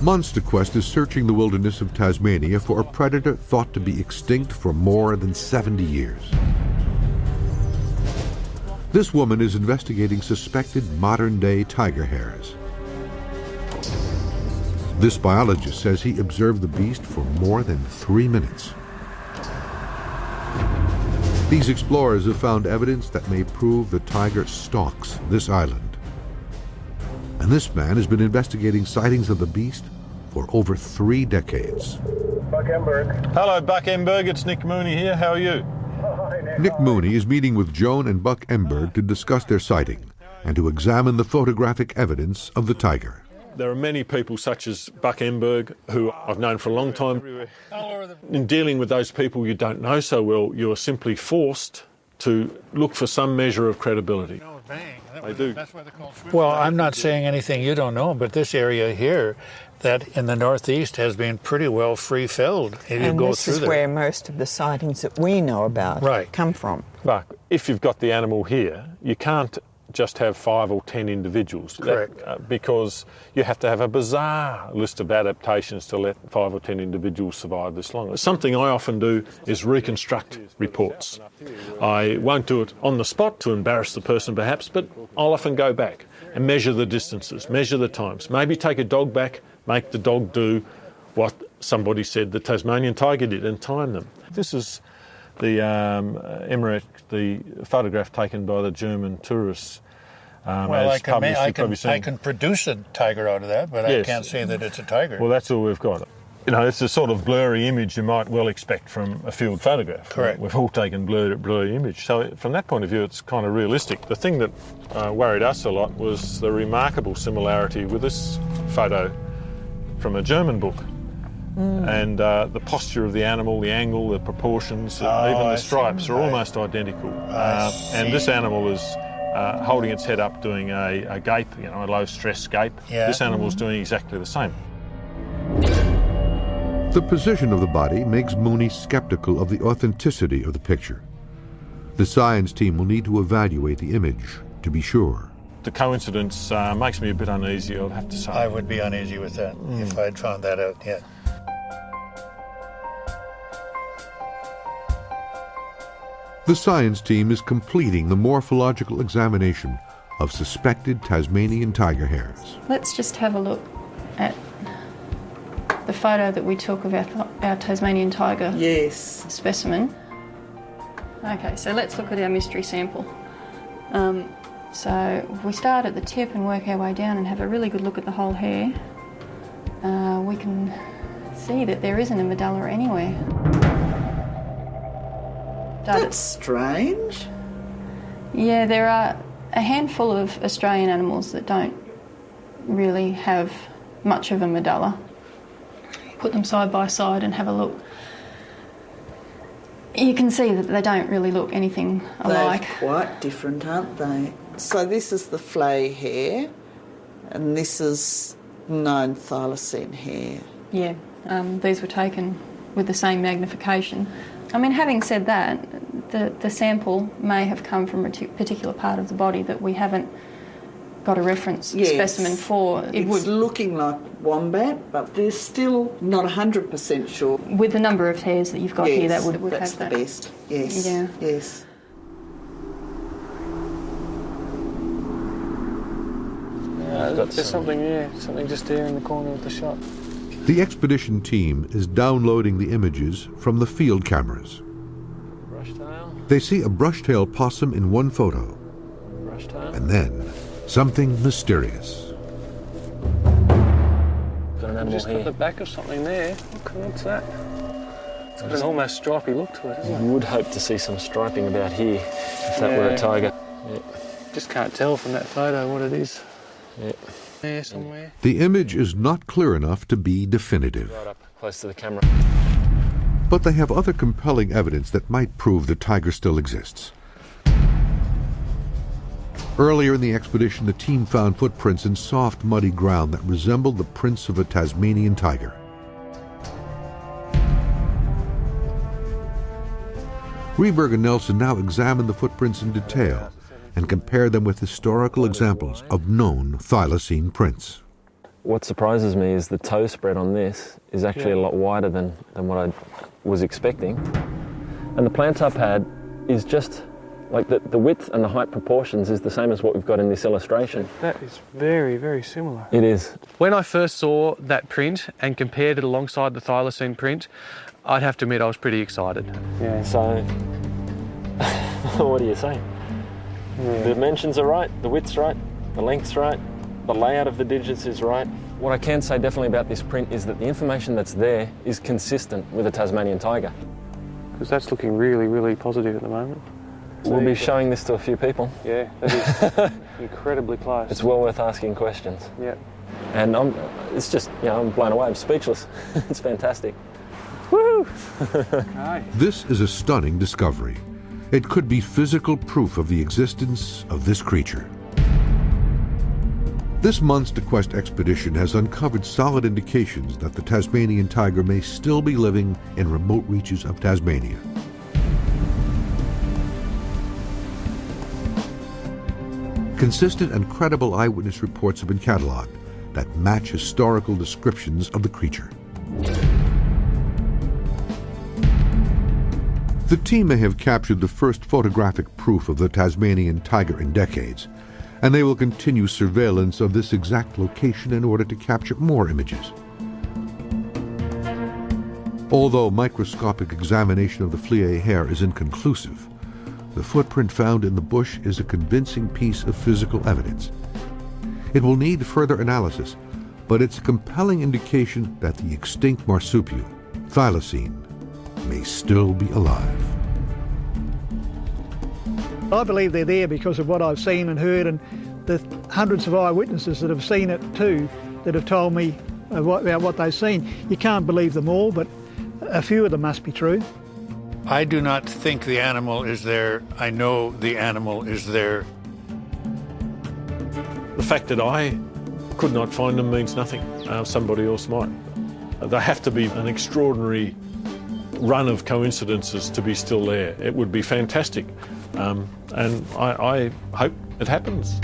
MonsterQuest is searching the wilderness of Tasmania for a predator thought to be extinct for more than 70 years. This woman is investigating suspected modern-day tiger hairs. This biologist says he observed the beast for more than 3 minutes. These explorers have found evidence that may prove the tiger stalks this island. And this man has been investigating sightings of the beast for over 3 decades. Buck Emberg. Hello, Buck Emberg. It's Nick Mooney here. How are you? Hi, Nick. Nick Mooney is meeting with Joan and Buck Emberg to discuss their sighting and to examine the photographic evidence of the tiger. There are many people such as Buck Emberg, who I've known for a long time. In dealing with those people you don't know so well, you are simply forced to look for some measure of credibility. They do. Well, I'm not saying anything you don't know, but this area here, that in the northeast has been pretty well free-filled. And this is where most of the sightings that we know about come from. Buck, if you've got the animal here, you can't just have 5 or 10 individuals. Correct. Because you have to have a bizarre list of adaptations to let 5 or 10 individuals survive this long. Something I often do is reconstruct reports. I won't do it on the spot to embarrass the person perhaps, but I'll often go back and measure the distances, measure the times, maybe take a dog back, make the dog do what somebody said the Tasmanian tiger did and time them. This is the Emmerich, the photograph taken by the German tourists. Well, I can produce a tiger out of that, but yes. I can't say that it's a tiger. Well, that's all we've got. You know, it's a sort of blurry image you might well expect from a field photograph. Correct. We've all taken blurry image. So from that point of view, it's kind of realistic. The thing that worried us a lot was the remarkable similarity with this photo from a German book. And the posture of the animal, the angle, the proportions, even the stripes are almost identical. And this animal is holding its head up doing a gape, you know, a low stress gape. Yeah. This animal is doing exactly the same. The position of the body makes Mooney skeptical of the authenticity of the picture. The science team will need to evaluate the image to be sure. The coincidence makes me a bit uneasy, I'd have to say. I would be uneasy with that if I'd found that out yet. The science team is completing the morphological examination of suspected Tasmanian tiger hairs. Let's just have a look at the photo that we took of our Tasmanian tiger specimen. Okay, so let's look at our mystery sample. So we start at the tip and work our way down and have a really good look at the whole hair. We can see that there isn't a medulla anywhere. That's strange. Yeah, there are a handful of Australian animals that don't really have much of a medulla. Put them side by side and have a look. You can see that they don't really look anything alike. They're quite different, aren't they? So this is the flay hair, and this is known thylacine hair. Yeah, these were taken with the same magnification. I mean, having said that, the sample may have come from a particular part of the body that we haven't got a reference specimen for. It's looking like wombat, but they're still not 100% sure. With the number of hairs that you've got here, that would have that. That's the best, yes. Yeah. Yes. There's something just there in the corner of the shot. The expedition team is downloading the images from the field cameras. Brushtail. They see a brushtail possum in one photo, Brushtail. and then something mysterious. Got an animal just got the back of something there. What's that? It's got an almost stripy look to it, isn't it? You would hope to see some striping about here if that were a tiger. Yeah. Just can't tell from that photo what it is. Yeah. There somewhere. The image is not clear enough to be definitive. Right up close to the camera. But they have other compelling evidence that might prove the tiger still exists. Earlier in the expedition, the team found footprints in soft, muddy ground that resembled the prints of a Tasmanian tiger. Rieberg and Nelson now examine the footprints in detail and compare them with historical examples of known thylacine prints. What surprises me is the toe spread on this is actually a lot wider than what I was expecting. And the plantar pad is just like the width and the height proportions is the same as what we've got in this illustration. That is very, very similar. It is. When I first saw that print and compared it alongside the thylacine print, I'd have to admit I was pretty excited. Yeah, so what do you say? Yeah. The dimensions are right, the width's right, the length's right, the layout of the digits is right. What I can say definitely about this print is that the information that's there is consistent with a Tasmanian tiger. Because that's looking really, really positive at the moment. We'll be showing this to a few people. Yeah, that is incredibly close. It's well worth asking questions. Yeah. And it's just, I'm blown away, I'm speechless. It's fantastic. Woo! This is a stunning discovery. It could be physical proof of the existence of this creature. This month's Quest expedition has uncovered solid indications that the Tasmanian tiger may still be living in remote reaches of Tasmania. Consistent and credible eyewitness reports have been catalogued that match historical descriptions of the creature. The team may have captured the first photographic proof of the Tasmanian tiger in decades, and they will continue surveillance of this exact location in order to capture more images. Although microscopic examination of the fleae hair is inconclusive, the footprint found in the bush is a convincing piece of physical evidence. It will need further analysis, but it's a compelling indication that the extinct marsupial, thylacine, may still be alive. I believe they're there because of what I've seen and heard, and the hundreds of eyewitnesses that have seen it too, that have told me about what they've seen. You can't believe them all, but a few of them must be true. I do not think the animal is there. I know the animal is there. The fact that I could not find them means nothing. Somebody else might. They have to be an extraordinary run of coincidences to be still there. It would be fantastic. And I hope it happens.